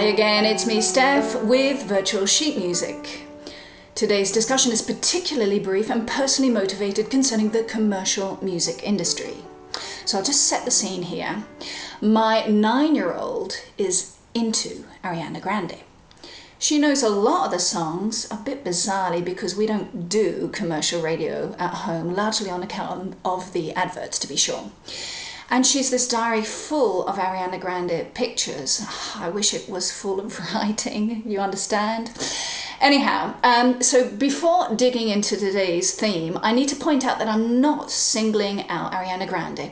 again, it's me, Steph, with Virtual Sheet Music. Today's discussion is particularly brief and personally motivated concerning the commercial music industry. So I'll just set the scene here. My 9-year-old is into Ariana Grande. She knows a lot of the songs, a bit bizarrely because we don't do commercial radio at home, largely on account of the adverts, to be sure. And she's this diary full of Ariana Grande pictures. I wish it was full of writing, you understand? Anyhow, so before digging into today's theme, I need to point out that I'm not singling out Ariana Grande.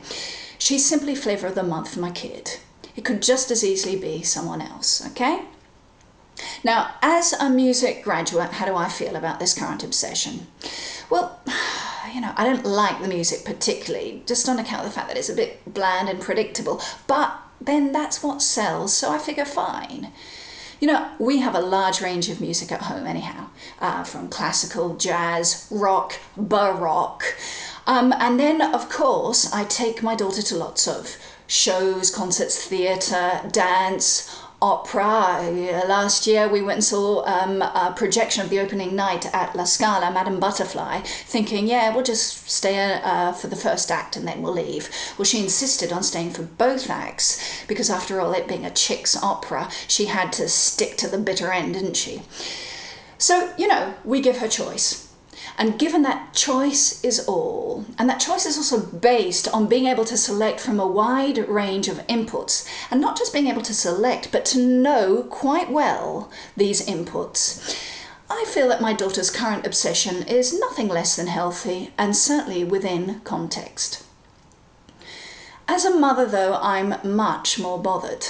She's simply flavor of the month for my kid. It could just as easily be someone else, okay? Now, as a music graduate, how do I feel about this current obsession? Well, I don't like the music particularly, just on account of the fact that it's a bit bland and predictable, but then that's what sells, so I figure fine. We have a large range of music at home anyhow, from classical, jazz, rock, baroque. And then, of course, I take my daughter to lots of shows, concerts, theatre, dance, opera. Last year we went and saw a projection of the opening night at La Scala, Madame Butterfly, thinking, yeah, we'll just stay for the first act and then we'll leave. Well, she insisted on staying for both acts because, after all, it being a chick's opera, she had to stick to the bitter end, didn't she? So, we give her choice. And given that choice is all, and that choice is also based on being able to select from a wide range of inputs, and not just being able to select, but to know quite well these inputs, I feel that my daughter's current obsession is nothing less than healthy, and certainly within context. As a mother, though, I'm much more bothered.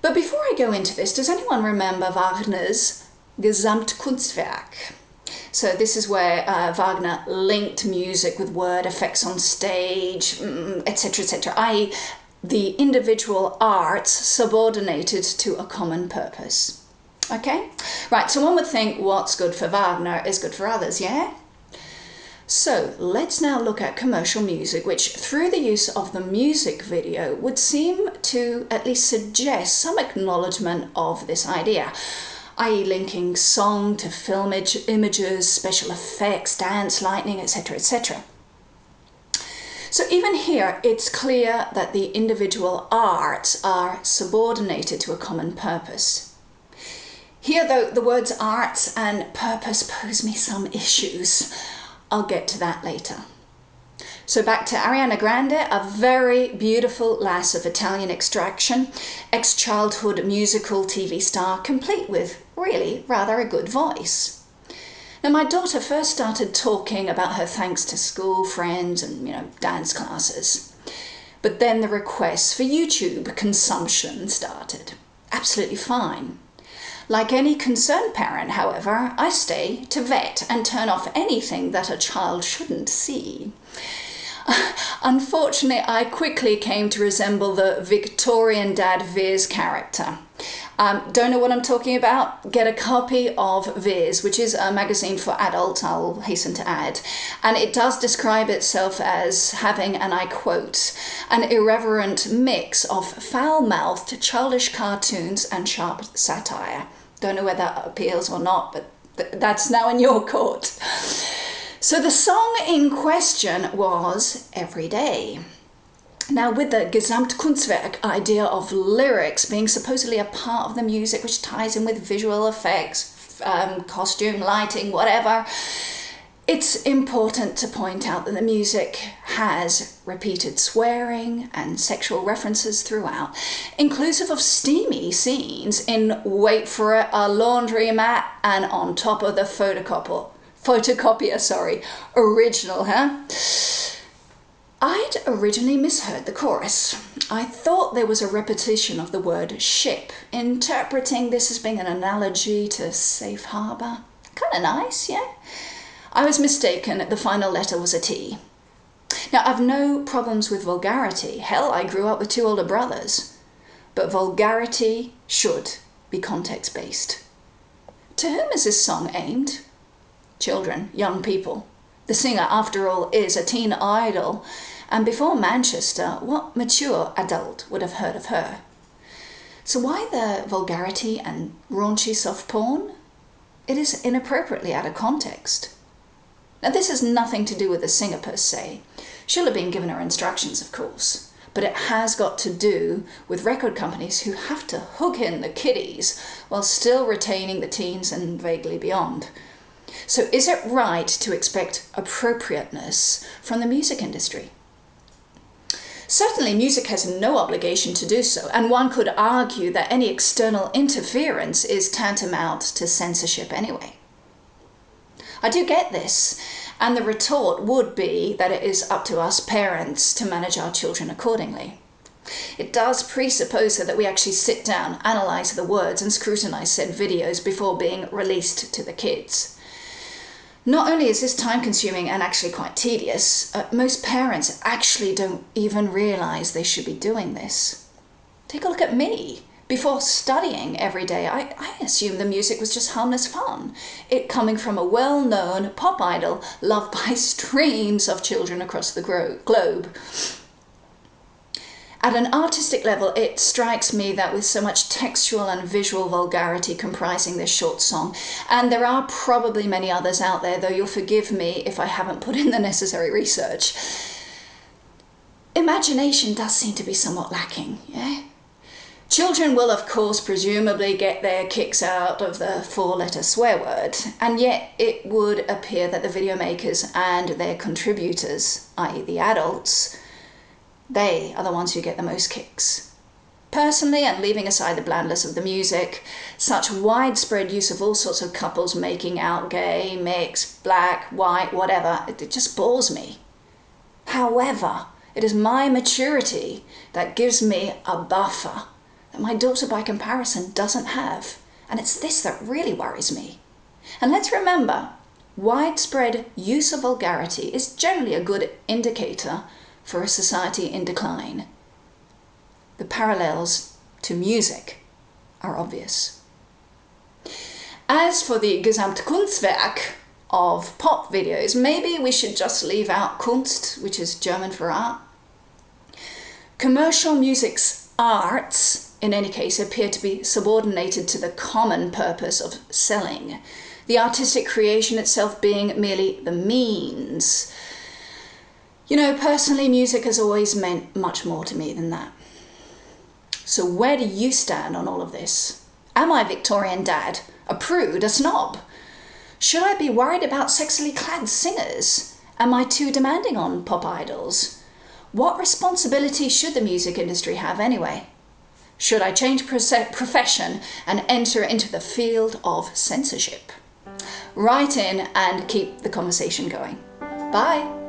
But before I go into this, does anyone remember Wagner's Gesamtkunstwerk? So this is where Wagner linked music with word effects on stage, etc., etc., i.e. the individual arts subordinated to a common purpose. Okay? Right, so one would think what's good for Wagner is good for others, yeah? So let's now look at commercial music, which through the use of the music video would seem to at least suggest some acknowledgement of this idea, i.e. linking song to film images, special effects, dance, lighting, etc., etc. So even here, it's clear that the individual arts are subordinated to a common purpose. Here, though, the words arts and purpose pose me some issues. I'll get to that later. So back to Ariana Grande, a very beautiful lass of Italian extraction, ex-childhood musical TV star, complete with really rather a good voice. Now, my daughter first started talking about her thanks to school friends and, dance classes. But then the requests for YouTube consumption started. Absolutely fine. Like any concerned parent, however, I stay to vet and turn off anything that a child shouldn't see. Unfortunately, I quickly came to resemble the Victorian Dad Viz character. Don't know what I'm talking about? Get a copy of Viz, which is a magazine for adults, I'll hasten to add. And it does describe itself as having, and I quote, an irreverent mix of foul-mouthed, childish cartoons and sharp satire. Don't know whether that appeals or not, but that's now in your court. So the song in question was Every Day. Now, with the Gesamtkunstwerk idea of lyrics being supposedly a part of the music which ties in with visual effects, costume, lighting, whatever, it's important to point out that the music has repeated swearing and sexual references throughout, inclusive of steamy scenes in, wait for it, a laundromat and on top of the photocopier, original, huh? I'd originally misheard the chorus. I thought there was a repetition of the word ship, interpreting this as being an analogy to safe harbour. Kind of nice, yeah? I was mistaken, the final letter was a T. Now, I've no problems with vulgarity. Hell, I grew up with 2 older brothers. But vulgarity should be context-based. To whom is this song aimed? Children, young people. The singer, after all, is a teen idol, and before Manchester, what mature adult would have heard of her? So why the vulgarity and raunchy soft porn? It is inappropriately out of context. Now this has nothing to do with the singer per se. She'll have been given her instructions, of course, but it has got to do with record companies who have to hook in the kiddies while still retaining the teens and vaguely beyond. So is it right to expect appropriateness from the music industry? Certainly music has no obligation to do so, and one could argue that any external interference is tantamount to censorship anyway. I do get this, and the retort would be that it is up to us parents to manage our children accordingly. It does presuppose that we actually sit down, analyse the words and scrutinise said videos before being released to the kids. Not only is this time-consuming and actually quite tedious, most parents actually don't even realise they should be doing this. Take a look at me. Before studying every day, I assumed the music was just harmless fun, it coming from a well-known pop idol loved by streams of children across the globe. At an artistic level, it strikes me that with so much textual and visual vulgarity comprising this short song, and there are probably many others out there, though you'll forgive me if I haven't put in the necessary research, imagination does seem to be somewhat lacking, yeah? Children will, of course, presumably get their kicks out of the four-letter swear word, and yet it would appear that the video makers and their contributors, i.e. the adults, they are the ones who get the most kicks. Personally, and leaving aside the blandness of the music, such widespread use of all sorts of couples making out gay, mixed, black, white, whatever, it just bores me. However, it is my maturity that gives me a buffer that my daughter by comparison doesn't have, and it's this that really worries me. And let's remember, widespread use of vulgarity is generally a good indicator for a society in decline. The parallels to music are obvious. As for the Gesamtkunstwerk of pop videos, maybe we should just leave out Kunst, which is German for art. Commercial music's arts, in any case, appear to be subordinated to the common purpose of selling, the artistic creation itself being merely the means. You know, personally, music has always meant much more to me than that. So where do you stand on all of this? Am I Victorian dad, a prude, a snob? Should I be worried about sexily clad singers? Am I too demanding on pop idols? What responsibility should the music industry have anyway? Should I change profession and enter into the field of censorship? Write in and keep the conversation going. Bye.